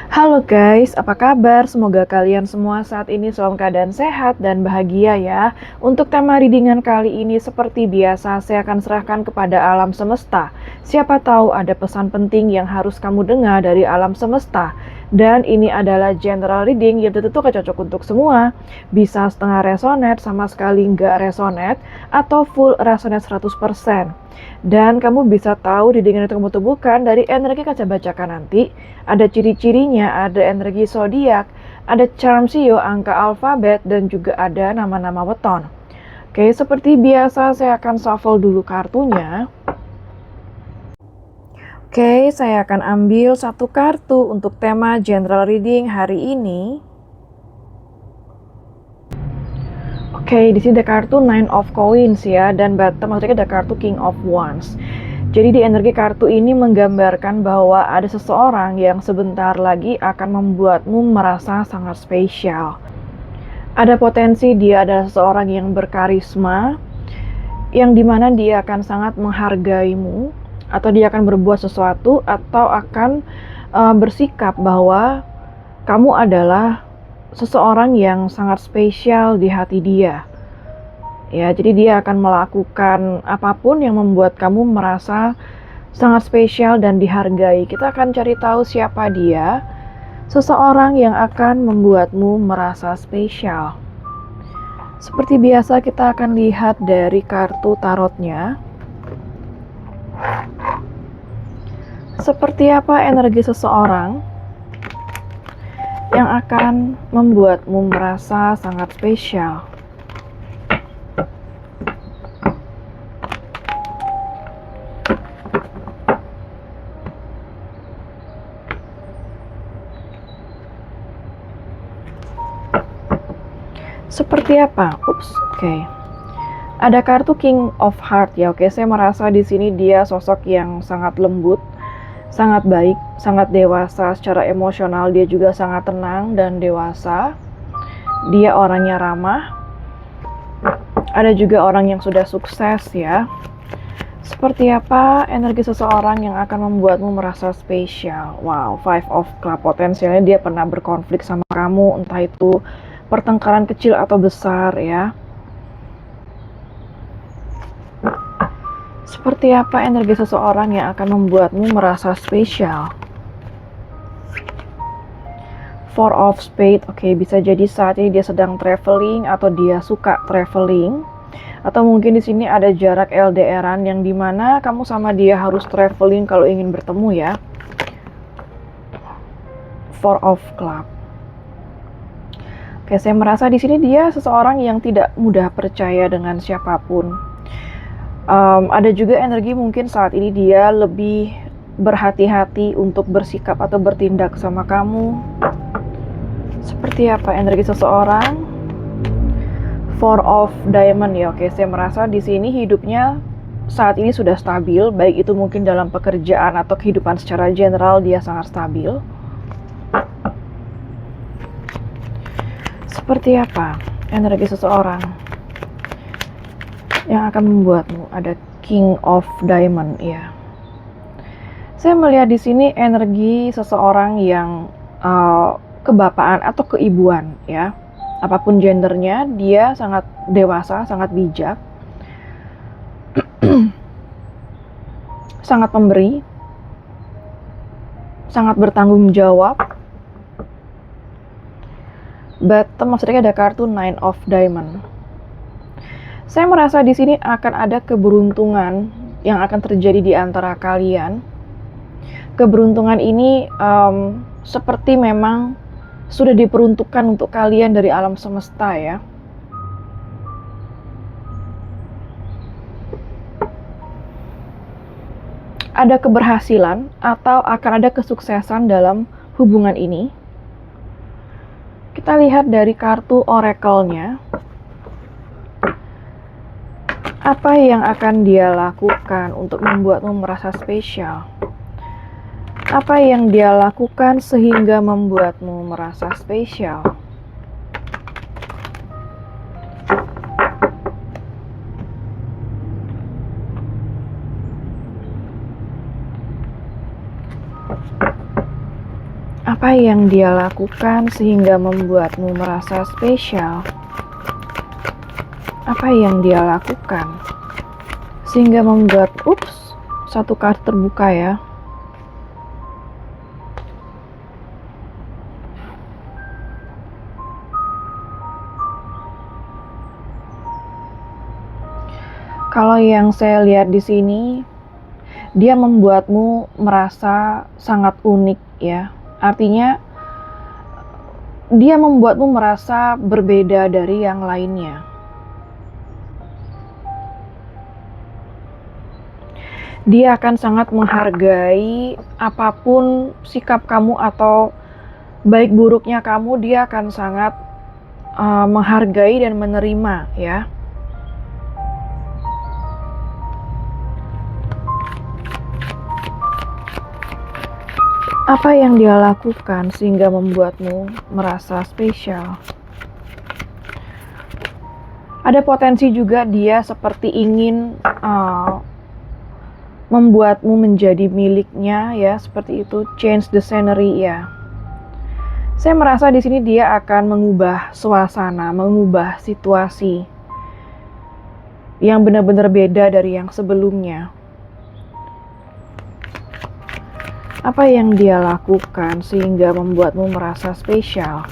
Halo guys, apa kabar? Semoga kalian semua saat ini dalam keadaan sehat dan bahagia ya. Untuk tema readingan kali ini seperti biasa saya akan serahkan kepada alam semesta. Siapa tahu ada pesan penting yang harus kamu dengar dari alam semesta. Dan ini adalah general reading yang tentu cocok untuk semua. Bisa setengah resonate, sama sekali nggak resonate, atau full resonate 100%. Dan kamu bisa tahu readingan itu kamu temukan dari energi kaca bacakan nanti. Ada ciri-cirinya, ada energi zodiak, ada charm sio, angka alfabet, dan juga ada nama-nama weton. Oke, seperti biasa saya akan shuffle dulu kartunya. Oke, saya akan ambil satu kartu untuk tema general reading hari ini. Oke, di sini ada kartu Nine of Coins ya, dan bottom maksudnya ada kartu King of Wands. Jadi di energi kartu ini menggambarkan bahwa ada seseorang yang sebentar lagi akan membuatmu merasa sangat spesial. Ada potensi dia adalah seseorang yang berkarisma, yang dimana dia akan sangat menghargaimu, atau dia akan berbuat sesuatu, atau akan bersikap bahwa kamu adalah seseorang yang sangat spesial di hati dia. Ya, jadi dia akan melakukan apapun yang membuat kamu merasa sangat spesial dan dihargai. Kita akan cari tahu siapa dia, seseorang yang akan membuatmu merasa spesial. Seperti biasa kita akan lihat dari kartu tarotnya. Seperti apa energi seseorang yang akan membuatmu merasa sangat spesial. Seperti apa? Oke. Ada kartu King of Heart ya. Oke, saya merasa di sini dia sosok yang sangat lembut, sangat baik, sangat dewasa secara emosional. Dia juga sangat tenang dan dewasa. Dia orangnya ramah. Ada juga orang yang sudah sukses ya. Seperti apa energi seseorang yang akan membuatmu merasa spesial? Wow, Five of Cups, potensialnya dia pernah berkonflik sama kamu, entah itu pertengkaran kecil atau besar ya. Seperti apa energi seseorang yang akan membuatmu merasa spesial? Four of Spades, oke, bisa jadi saat ini dia sedang traveling atau dia suka traveling. Atau mungkin di sini ada jarak LDRan yang dimana kamu sama dia harus traveling kalau ingin bertemu ya. Four of Clubs. Oke, saya merasa di sini dia seseorang yang tidak mudah percaya dengan siapapun. Ada juga energi mungkin saat ini dia lebih berhati-hati untuk bersikap atau bertindak sama kamu. Seperti apa energi seseorang? Four of Diamond ya. Oke, saya merasa di sini hidupnya saat ini sudah stabil, baik itu mungkin dalam pekerjaan atau kehidupan secara general dia sangat stabil. Seperti apa energi seseorang yang akan membuatmu? Ada King of Diamond ya. Saya melihat di sini energi seseorang yang kebapaan atau keibuan ya. Apapun gendernya, dia sangat dewasa, sangat bijak, sangat pemberi, sangat bertanggung jawab. Bottom maksudnya ada kartu Nine of Diamond. Saya merasa di sini akan ada keberuntungan yang akan terjadi di antara kalian. Keberuntungan ini seperti memang sudah diperuntukkan untuk kalian dari alam semesta ya. Ada keberhasilan atau akan ada kesuksesan dalam hubungan ini. Kita lihat dari kartu oracle-nya. Apa yang akan dia lakukan untuk membuatmu merasa spesial? Apa yang dia lakukan sehingga membuatmu merasa spesial? Apa yang dia lakukan sehingga membuatmu merasa spesial? Apa yang dia lakukan sehingga membuat, satu kartu terbuka ya. Kalau yang saya lihat di sini, dia membuatmu merasa sangat unik ya. Artinya dia membuatmu merasa berbeda dari yang lainnya. Dia akan sangat menghargai apapun sikap kamu atau baik buruknya kamu, dia akan sangat menghargai dan menerima ya. Apa yang dia lakukan sehingga membuatmu merasa spesial? Ada potensi juga dia seperti ingin membuatmu menjadi miliknya ya, seperti itu, change the scenery ya. Saya merasa di sini dia akan mengubah suasana, mengubah situasi yang benar-benar beda dari yang sebelumnya. Apa yang dia lakukan sehingga membuatmu merasa spesial?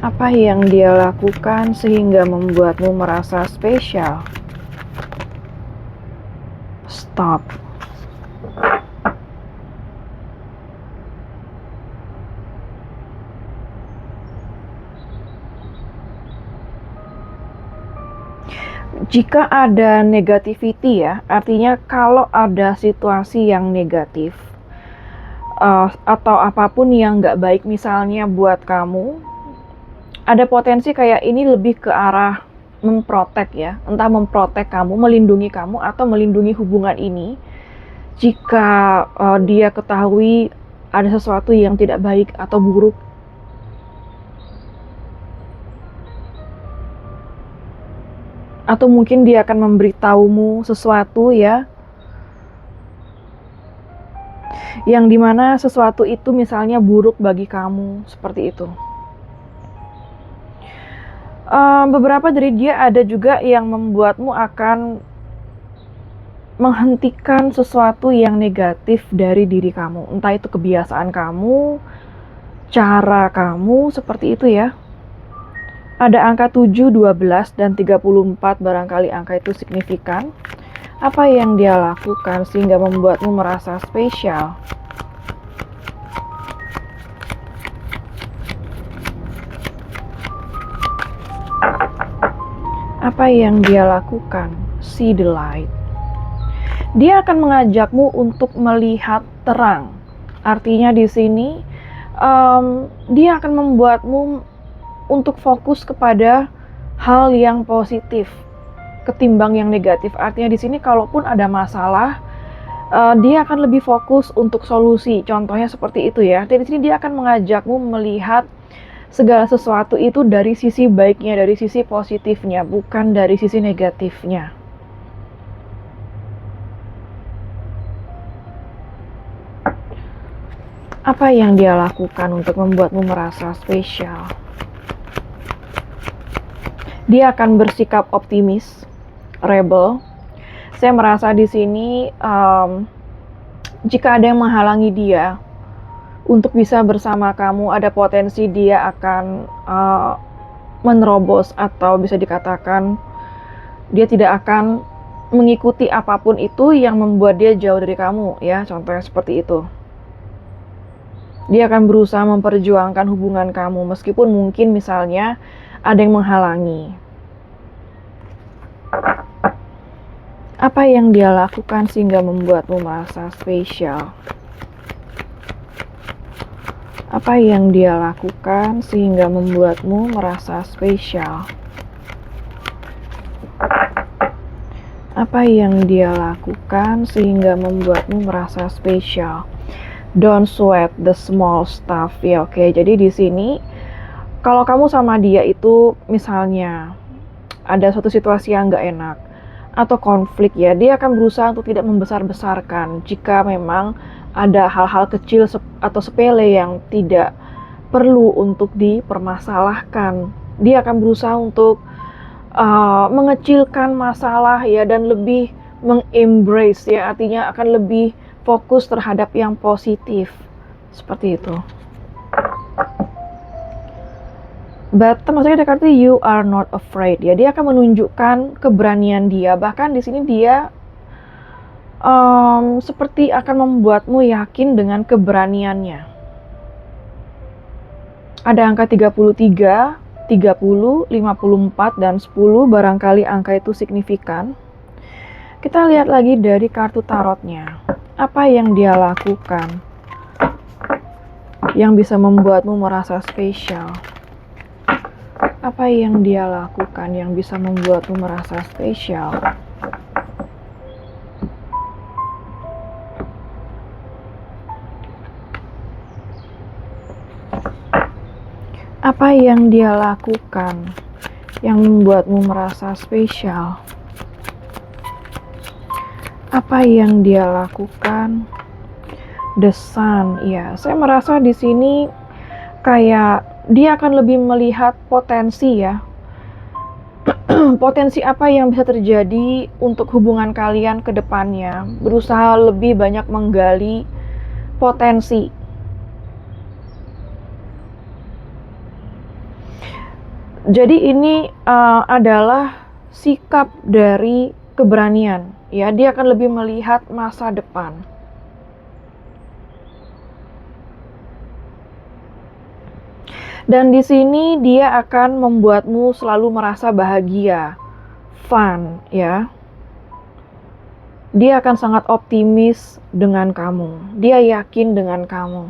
Apa yang dia lakukan sehingga membuatmu merasa spesial? Stop. Jika ada negativity ya, artinya kalau ada situasi yang negatif atau apapun yang nggak baik misalnya buat kamu, ada potensi kayak ini lebih ke arah memprotek ya, entah memprotek kamu, melindungi kamu atau melindungi hubungan ini. Jika dia ketahui ada sesuatu yang tidak baik atau buruk, atau mungkin dia akan memberitahumu sesuatu ya, yang dimana sesuatu itu misalnya buruk bagi kamu, seperti itu. Beberapa dari dia ada juga yang membuatmu akan menghentikan sesuatu yang negatif dari diri kamu, entah itu kebiasaan kamu, cara kamu, seperti itu ya. Ada angka 7, 12, dan 34, barangkali angka itu signifikan. Apa yang dia lakukan sehingga membuatmu merasa spesial? Apa yang dia lakukan? See the light. Dia akan mengajakmu untuk melihat terang. Artinya di sini dia akan membuatmu untuk fokus kepada hal yang positif ketimbang yang negatif. Artinya di sini kalaupun ada masalah, dia akan lebih fokus untuk solusi. Contohnya seperti itu ya. Di sini dia akan mengajakmu melihat segala sesuatu itu dari sisi baiknya, dari sisi positifnya, bukan dari sisi negatifnya. Apa yang dia lakukan untuk membuatmu merasa spesial? Dia akan bersikap optimis, rebel. Saya merasa di sini jika ada yang menghalangi dia untuk bisa bersama kamu, ada potensi dia akan menerobos atau bisa dikatakan dia tidak akan mengikuti apapun itu yang membuat dia jauh dari kamu ya, contohnya seperti itu. Dia akan berusaha memperjuangkan hubungan kamu meskipun mungkin misalnya ada yang menghalangi. Apa yang dia lakukan sehingga membuatmu merasa spesial? Apa yang dia lakukan sehingga membuatmu merasa spesial? Apa yang dia lakukan sehingga membuatmu merasa spesial? Don't sweat the small stuff ya, oke. Jadi di sini kalau kamu sama dia itu misalnya ada suatu situasi yang nggak enak, atau konflik ya, dia akan berusaha untuk tidak membesar-besarkan jika memang ada hal-hal kecil atau sepele yang tidak perlu untuk dipermasalahkan. Dia akan berusaha untuk mengecilkan masalah ya, dan lebih mengembrace ya, artinya akan lebih fokus terhadap yang positif, seperti itu. But maksudnya ada kartu you are not afraid ya, dia akan menunjukkan keberanian dia, bahkan di sini dia seperti akan membuatmu yakin dengan keberaniannya. Ada angka 33, 30, 54, dan 10, barangkali angka itu signifikan. Kita lihat lagi dari kartu tarotnya. Apa yang dia lakukan yang bisa membuatmu merasa spesial? Apa yang dia lakukan yang bisa membuatmu merasa spesial? Apa yang dia lakukan yang membuatmu merasa spesial? Apa yang dia lakukan? The Sun, ya, saya merasa di sini kayak dia akan lebih melihat potensi ya. Potensi apa yang bisa terjadi untuk hubungan kalian ke depannya. Berusaha lebih banyak menggali potensi. Jadi ini adalah sikap dari keberanian ya. Dia akan lebih melihat masa depan. Dan di sini dia akan membuatmu selalu merasa bahagia, fun, ya. Dia akan sangat optimis dengan kamu. Dia yakin dengan kamu.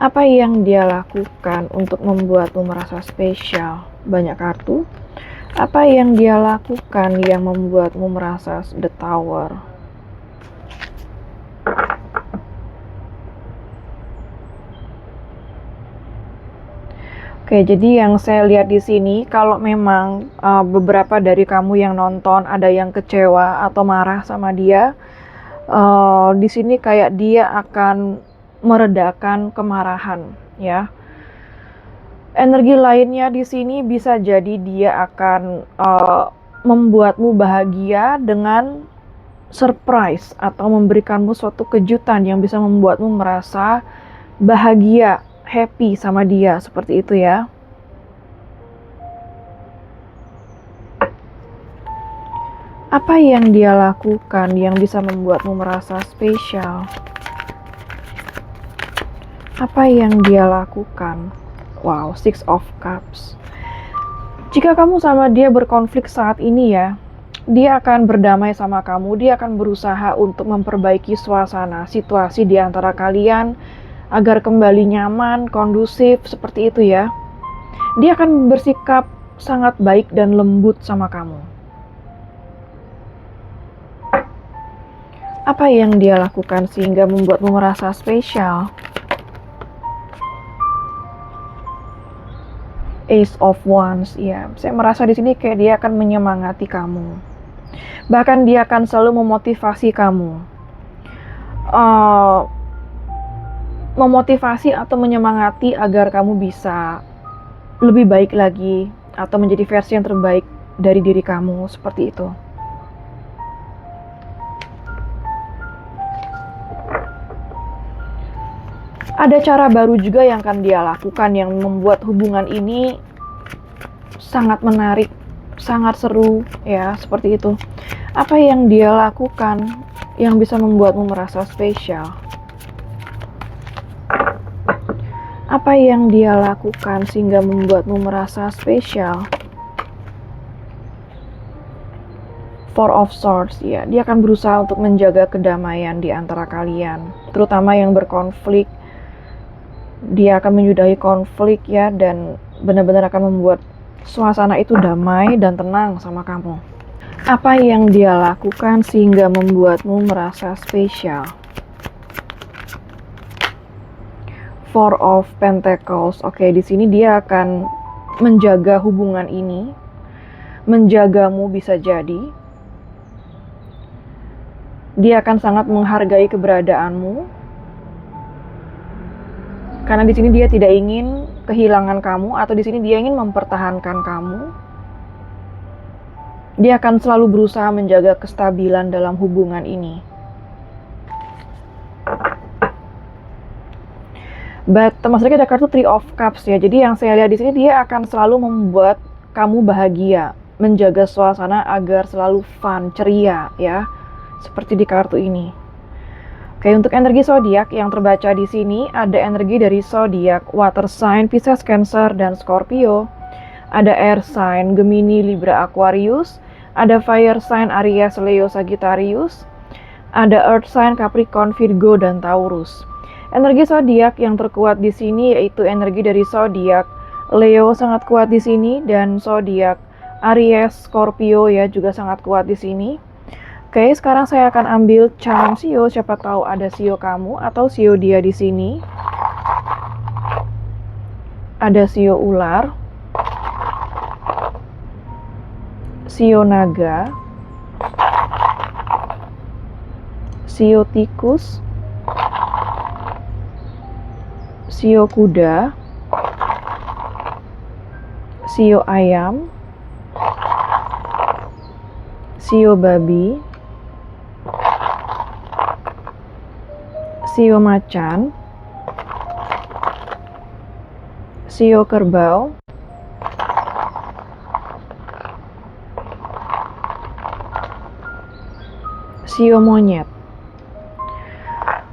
Apa yang dia lakukan untuk membuatmu merasa spesial? Banyak kartu. Apa yang dia lakukan yang membuatmu merasa the Tower? Oke, jadi yang saya lihat di sini, kalau memang beberapa dari kamu yang nonton ada yang kecewa atau marah sama dia, di sini kayak dia akan meredakan kemarahan, ya. Energi lainnya di sini bisa jadi dia akan membuatmu bahagia dengan surprise atau memberikanmu suatu kejutan yang bisa membuatmu merasa bahagia, happy sama dia, seperti itu ya. Apa yang dia lakukan yang bisa membuatmu merasa spesial? Apa yang dia lakukan? Wow, Six of Cups. Jika kamu sama dia berkonflik saat ini ya, dia akan berdamai sama kamu, dia akan berusaha untuk memperbaiki suasana, situasi di antara kalian, agar kembali nyaman, kondusif, seperti itu ya. Dia akan bersikap sangat baik dan lembut sama kamu. Apa yang dia lakukan sehingga membuatmu merasa spesial? Ace of Wands, ya. Saya merasa di sini kayak dia akan menyemangati kamu. Bahkan dia akan selalu memotivasi kamu. Memotivasi atau menyemangati agar kamu bisa lebih baik lagi atau menjadi versi yang terbaik dari diri kamu, seperti itu. Ada cara baru juga yang akan dia lakukan yang membuat hubungan ini sangat menarik, sangat seru ya, seperti itu. Apa yang dia lakukan yang bisa membuatmu merasa spesial? Apa yang dia lakukan sehingga membuatmu merasa spesial? Four of Swords, ya. Dia akan berusaha untuk menjaga kedamaian di antara kalian, terutama yang berkonflik. Dia akan menyudahi konflik ya, dan benar-benar akan membuat suasana itu damai dan tenang sama kamu. Apa yang dia lakukan sehingga membuatmu merasa spesial? Four of Pentacles. Oke, di sini dia akan menjaga hubungan ini, menjagamu bisa jadi. Dia akan sangat menghargai keberadaanmu. Karena di sini dia tidak ingin kehilangan kamu, atau di sini dia ingin mempertahankan kamu. Dia akan selalu berusaha menjaga kestabilan dalam hubungan ini. But maksudnya ada kartu Three of Cups ya. Jadi yang saya lihat di sini dia akan selalu membuat kamu bahagia, menjaga suasana agar selalu fun, ceria ya. Seperti di kartu ini. Oke, untuk energi zodiak yang terbaca di sini ada energi dari zodiak water sign Pisces, Cancer, dan Scorpio. Ada air sign Gemini, Libra, Aquarius. Ada fire sign Aries, Leo, Sagittarius. Ada earth sign Capricorn, Virgo, dan Taurus. Energi zodiak yang terkuat di sini yaitu energi dari zodiak Leo sangat kuat di sini, dan zodiak Aries, Scorpio ya juga sangat kuat di sini. Oke, sekarang saya akan ambil charm Sio, siapa tahu ada Sio kamu atau Sio dia di sini. Ada Sio ular, Sio naga, Sio tikus, Sio kuda, Sio ayam, Sio babi, Sio macan, Sio kerbau, Sio monyet.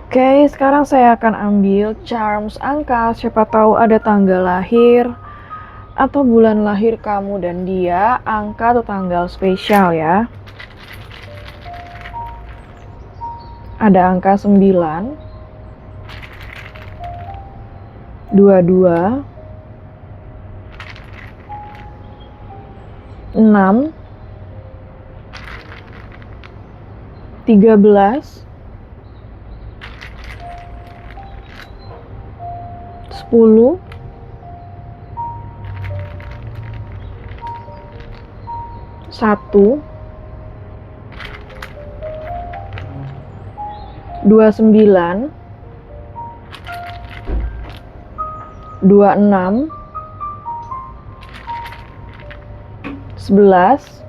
Oke, sekarang saya akan ambil charms angka, siapa tahu ada tanggal lahir atau bulan lahir kamu dan dia, angka atau tanggal spesial ya. Ada angka 9, 22, 6, 13, 10, 1, 29, 26, 11,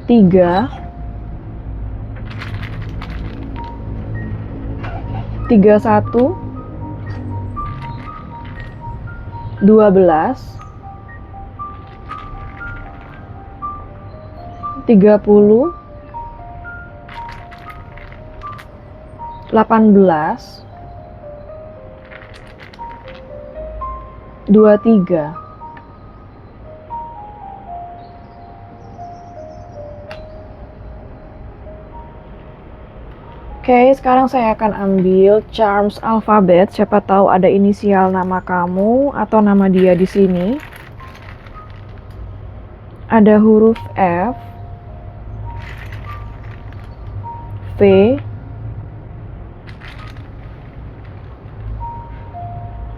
3, 31, 12, 30, 18, 23. Oke, sekarang saya akan ambil charms alfabet. Siapa tahu ada inisial nama kamu atau nama dia di sini. Ada huruf F, V,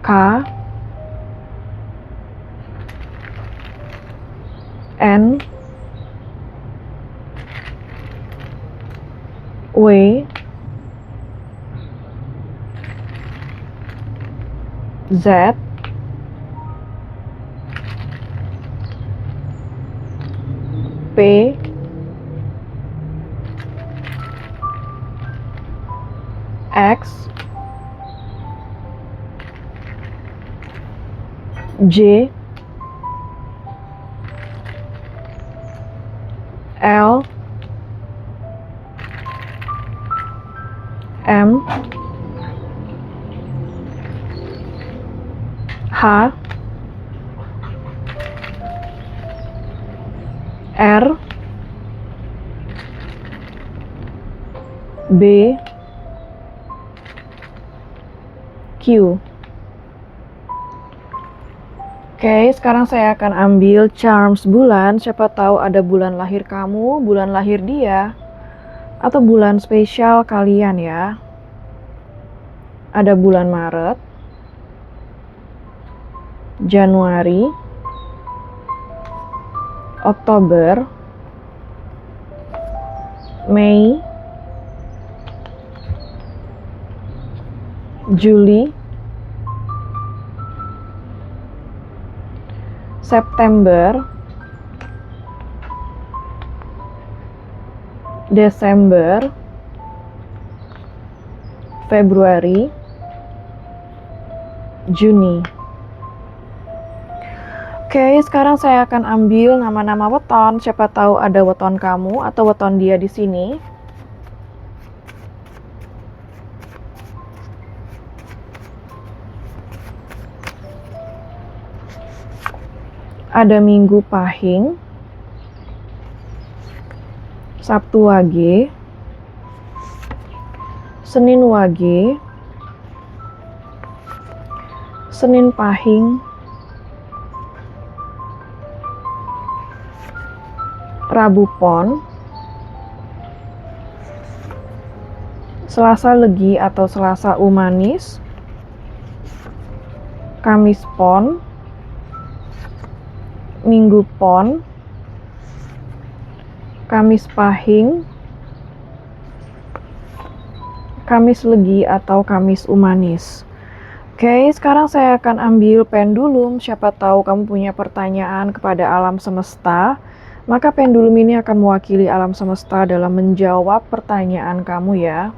K, N, W, Z, P, X, J, L, M, H, R, B, Q. Oke, sekarang saya akan ambil charms bulan. Siapa tahu ada bulan lahir kamu, bulan lahir dia, atau bulan spesial kalian ya. Ada bulan Maret, Januari, Oktober, Mei, Juli, September, Desember, Februari, Juni. Oke, sekarang saya akan ambil nama-nama weton. Siapa tahu ada weton kamu atau weton dia di sini. Ada Minggu Pahing, Sabtu Wage, Senin Wage, Senin Pahing, Rabu Pon, Selasa Legi atau Selasa Umanis, Kamis Pon, Minggu Pon, Kamis Pahing, Kamis Legi atau Kamis Umanis. Oke, sekarang saya akan ambil pendulum. Siapa tahu kamu punya pertanyaan kepada alam semesta, maka pendulum ini akan mewakili alam semesta dalam menjawab pertanyaan kamu ya.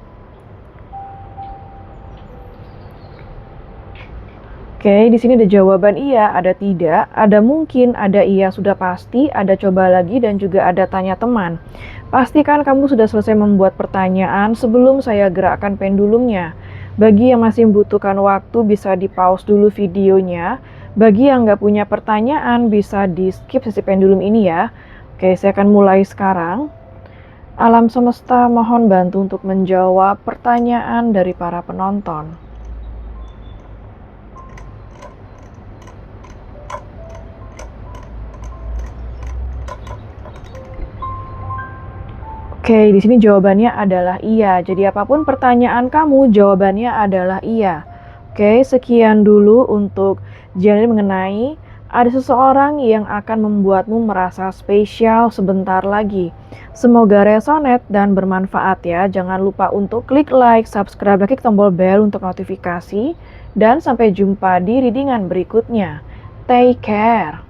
Oke, di sini ada jawaban iya, ada tidak, ada mungkin, ada iya sudah pasti, ada coba lagi, dan juga ada tanya teman. Pastikan kamu sudah selesai membuat pertanyaan sebelum saya gerakkan pendulumnya. Bagi yang masih membutuhkan waktu, bisa di-pause dulu videonya. Bagi yang nggak punya pertanyaan, bisa di-skip sesi pendulum ini ya. Oke, saya akan mulai sekarang. Alam semesta mohon bantu untuk menjawab pertanyaan dari para penonton. Oke, di sini jawabannya adalah iya. Jadi apapun pertanyaan kamu, jawabannya adalah iya. Oke, sekian dulu untuk jadi mengenai ada seseorang yang akan membuatmu merasa spesial sebentar lagi. Semoga resonate dan bermanfaat ya. Jangan lupa untuk klik like, subscribe, dan klik tombol bell untuk notifikasi. Dan sampai jumpa di readingan berikutnya. Take care.